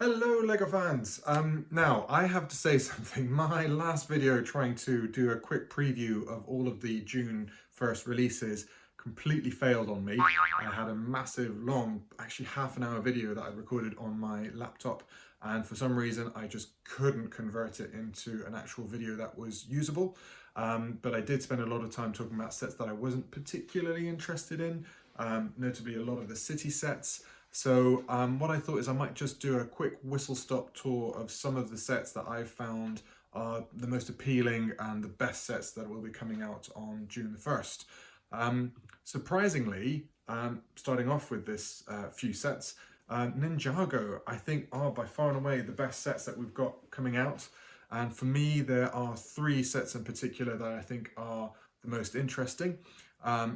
Hello LEGO fans! Now, I have to say something. My last video trying to do a quick preview of all of the June 1st releases completely failed on me. I had a massive, long, actually half an hour video that I recorded on my laptop, and for some reason I just couldn't convert it into an actual video that was usable. But I did spend a lot of time talking about sets that I wasn't particularly interested in, notably a lot of the city sets. So what I thought is I might just do a quick whistle-stop tour of some of the sets that I've found are the most appealing and the best sets that will be coming out on June the 1st. Surprisingly, starting off with this few sets, Ninjago I think are by far and away the best sets that we've got coming out. And for me, there are three sets in particular that I think are the most interesting.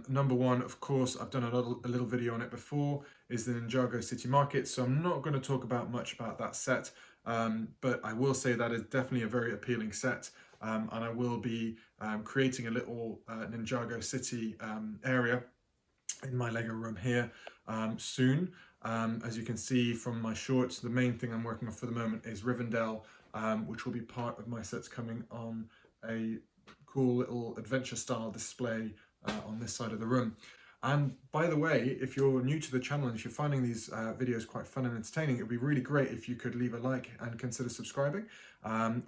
Number one, of course, I've done a little video on it before, is the Ninjago City Market, so I'm not going to talk about much about that set, but I will say that is definitely a very appealing set, and I will be creating a little Ninjago City area in my Lego room here soon. As you can see from my shorts, the main thing I'm working on for the moment is Rivendell, which will be part of my sets coming on a cool little adventure style display on this side of the room. And by the way, if you're new to the channel and if you're finding these videos quite fun and entertaining, it would be really great if you could leave a like and consider subscribing.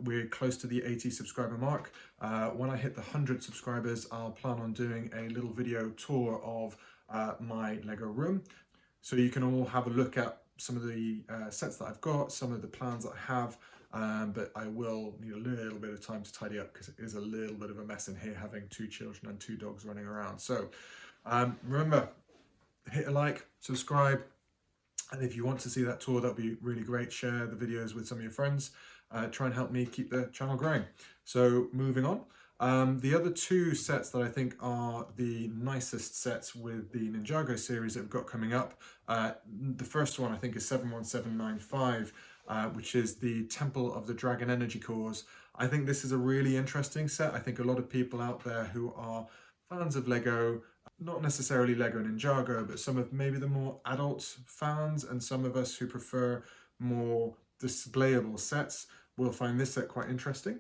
We're close to the 80 subscriber mark. When I hit the 100 subscribers, I'll plan on doing a little video tour of my Lego room. So you can all have a look at some of the sets that I've got, some of the plans that I have, but I will need a little bit of time to tidy up because it is a little bit of a mess in here having two children and two dogs running around. So remember, hit a like, subscribe, and if you want to see that tour, that'd be really great. Share the videos with some of your friends. Try and help me keep the channel growing. So moving on. The other two sets that I think are the nicest sets with the Ninjago series that we've got coming up. The first one I think is 71795, which is the Temple of the Dragon Energy Cores. I think this is a really interesting set. I think a lot of people out there who are fans of Lego, not necessarily Lego Ninjago, but some of maybe the more adult fans and some of us who prefer more displayable sets will find this set quite interesting.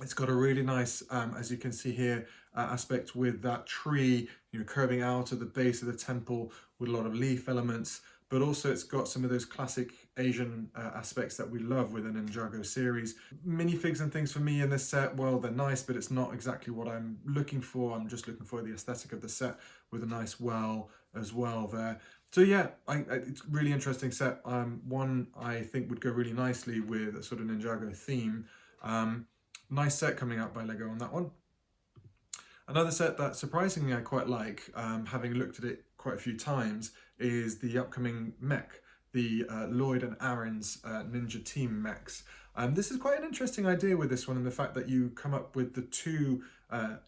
It's got a really nice, as you can see here, aspect with that tree, curving out at the base of the temple with a lot of leaf elements, but also it's got some of those classic Asian aspects that we love with the Ninjago series. Minifigs and things for me in this set, well, they're nice, but it's not exactly what I'm looking for. I'm just looking for the aesthetic of the set with a nice well as well there. So yeah, it's a really interesting set. One I think would go really nicely with a sort of Ninjago theme. Nice set coming out by Lego on that one. Another set that surprisingly I quite like, having looked at it quite a few times, is the upcoming mech, the Lloyd and Aaron's Ninja Team mechs. This is quite an interesting idea with this one, and the fact that you come up with the two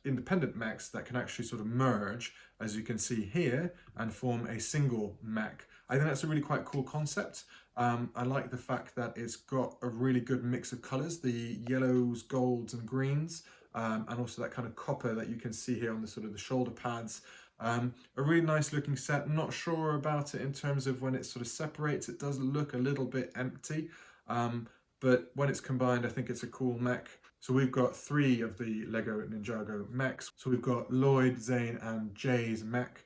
independent mechs that can actually sort of merge, as you can see here, and form a single mech. I think that's a really quite cool concept. I like the fact that it's got a really good mix of colours, the yellows, golds and greens, and also that kind of copper that you can see here on the sort of the shoulder pads. A really nice looking set. Not sure about it in terms of when it sort of separates. It does look a little bit empty, but when it's combined, I think it's a cool mech. So we've got three of the Lego Ninjago mechs. So we've got Lloyd, Zane and Jay's mech.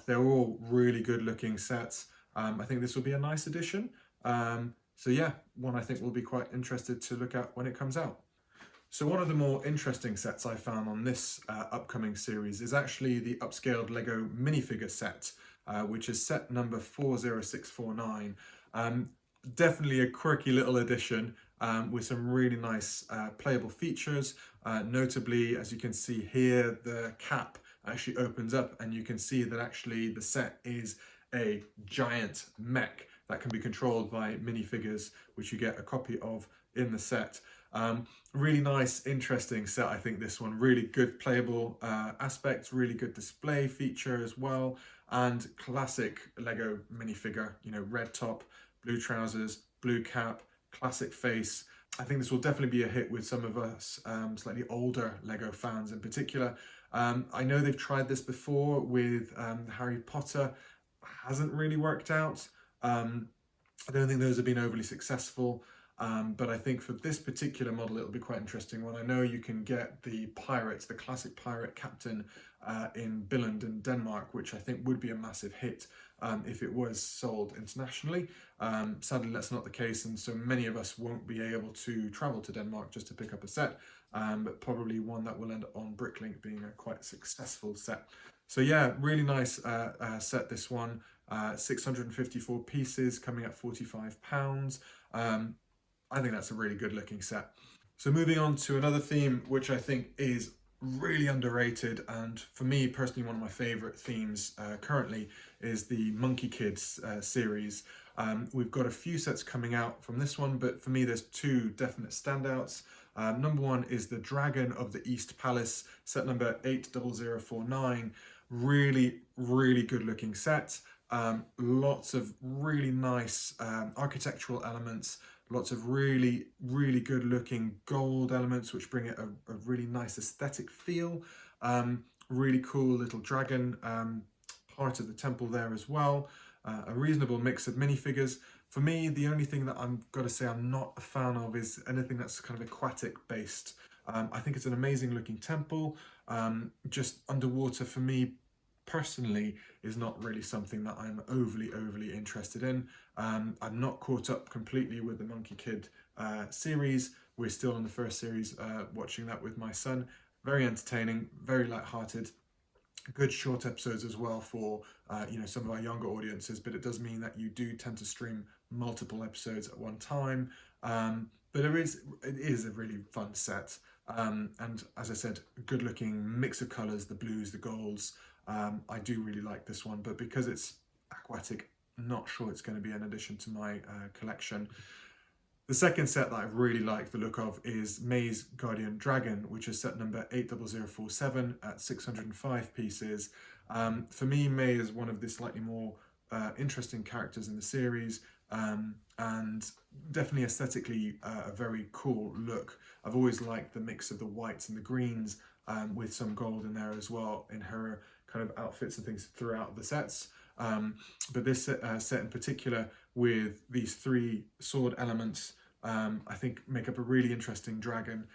They're all really good looking sets. I think this will be a nice addition. So yeah, one I think we'll be quite interested to look at when it comes out. So one of the more interesting sets I found on this upcoming series is actually the upscaled Lego minifigure set, which is set number 40649. Definitely a quirky little addition with some really nice playable features. Notably, as you can see here, the cap actually opens up and you can see that actually the set is a giant mech that can be controlled by minifigures, which you get a copy of in the set. Really nice, interesting set, I think this one. Really good playable aspects, really good display feature as well, and classic Lego minifigure, red top, blue trousers, blue cap, classic face. I think this will definitely be a hit with some of us slightly older Lego fans in particular. I know they've tried this before with Harry Potter. Hasn't really worked out. I don't think those have been overly successful. But I think for this particular model, it'll be quite interesting one. I know you can get the Pirates, the classic pirate captain in Billund in Denmark, which I think would be a massive hit if it was sold internationally. Sadly, that's not the case, and so many of us won't be able to travel to Denmark just to pick up a set, but probably one that will end up on Bricklink being a quite successful set. So yeah, really nice set, this one. 654 pieces, coming at £45. I think that's a really good looking set. So moving on to another theme, which I think is really underrated, and for me personally one of my favorite themes currently, is the Monkey Kids series. We've got a few sets coming out from this one, but for me there's two definite standouts. Number one is the Dragon of the East Palace, set number 80049. Really good looking set. Lots of really nice architectural elements, lots of really good looking gold elements which bring it a really nice aesthetic feel. Really cool little dragon part of the temple there as well. A reasonable mix of minifigures. For me, the only thing that I'm got to say I'm not a fan of is anything that's kind of aquatic based. I think it's an amazing looking temple. Just underwater for me personally is not really something that I'm overly interested in. I'm not caught up completely with the Monkey Kid series. We're still in the first series, watching that with my son. Very entertaining, very light-hearted. Good short episodes as well for some of our younger audiences, but it does mean that you do tend to stream multiple episodes at one time. But it is a really fun set. And as I said, a good looking mix of colours, the blues, the golds. I do really like this one, but because it's aquatic, I'm not sure it's going to be an addition to my collection. The second set that I really like the look of is May's Guardian Dragon, which is set number 80047 at 605 pieces. For me, May is one of the slightly more interesting characters in the series, and definitely aesthetically a very cool look. I've always liked the mix of the whites and the greens, with some gold in there as well in her kind of outfits and things throughout the sets. But this set in particular, with these three sword elements, I think make up a really interesting dragon.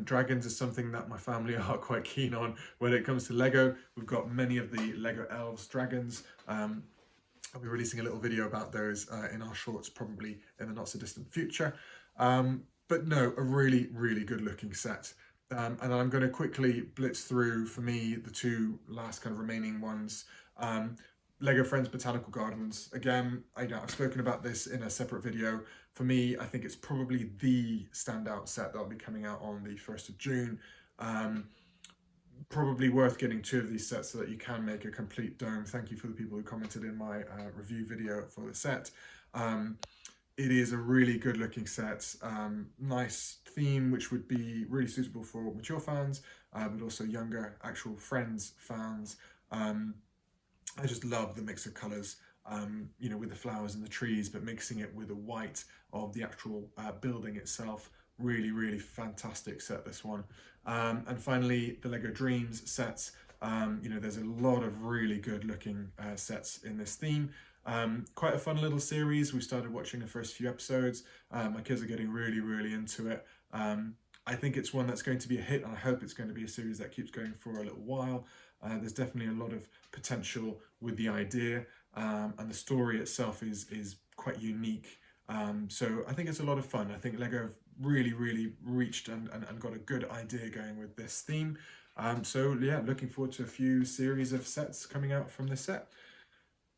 Dragons is something that my family are quite keen on when it comes to Lego. We've got many of the Lego Elves dragons. I'll be releasing a little video about those in our shorts, probably in the not so distant future. But no, a really good looking set. And I'm going to quickly blitz through, for me, the two last kind of remaining ones. Lego Friends Botanical Gardens. Again, I've spoken about this in a separate video. For me, I think it's probably the standout set that'll be coming out on the 1st of June. Probably worth getting two of these sets so that you can make a complete dome. Thank you for the people who commented in my review video for the set. It is a really good looking set. Nice theme, which would be really suitable for mature fans, but also younger actual Friends fans. I just love the mix of colours, with the flowers and the trees, but mixing it with the white of the actual building itself. Really fantastic set, this one. And finally, the Lego Dreams sets. There's a lot of really good looking sets in this theme. Quite a fun little series. We started watching the first few episodes. My kids are getting really into it. I think it's one that's going to be a hit, and I hope it's going to be a series that keeps going for a little while. There's definitely a lot of potential with the idea, and the story itself is quite unique. So I think it's a lot of fun. I think Lego have really reached and got a good idea going with this theme. So yeah, looking forward to a few series of sets coming out from this set.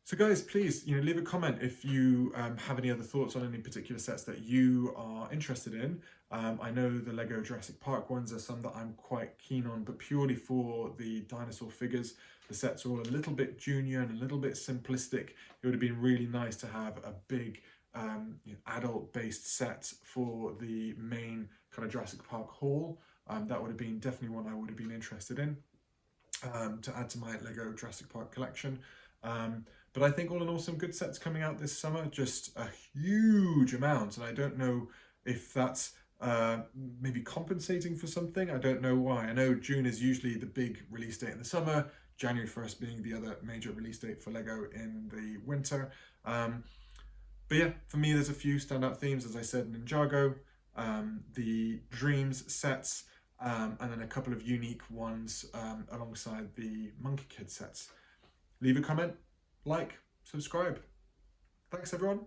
So guys, please, leave a comment if you have any other thoughts on any particular sets that you are interested in. I know the Lego Jurassic Park ones are some that I'm quite keen on, but purely for the dinosaur figures. The sets are all a little bit junior and a little bit simplistic. It would have been really nice to have a big adult-based set for the main kind of Jurassic Park haul. That would have been definitely one I would have been interested in to add to my Lego Jurassic Park collection. But I think all in all, some good sets coming out this summer, just a huge amount, and I don't know if that's maybe compensating for something. I don't know why. I know June is usually the big release date in the summer, January 1st being the other major release date for Lego in the winter. But But yeah, for me, there's a few standout themes, as I said, Ninjago, the Dreams sets, and then a couple of unique ones alongside the Monkey Kid sets. Leave a comment, like, subscribe. Thanks, everyone.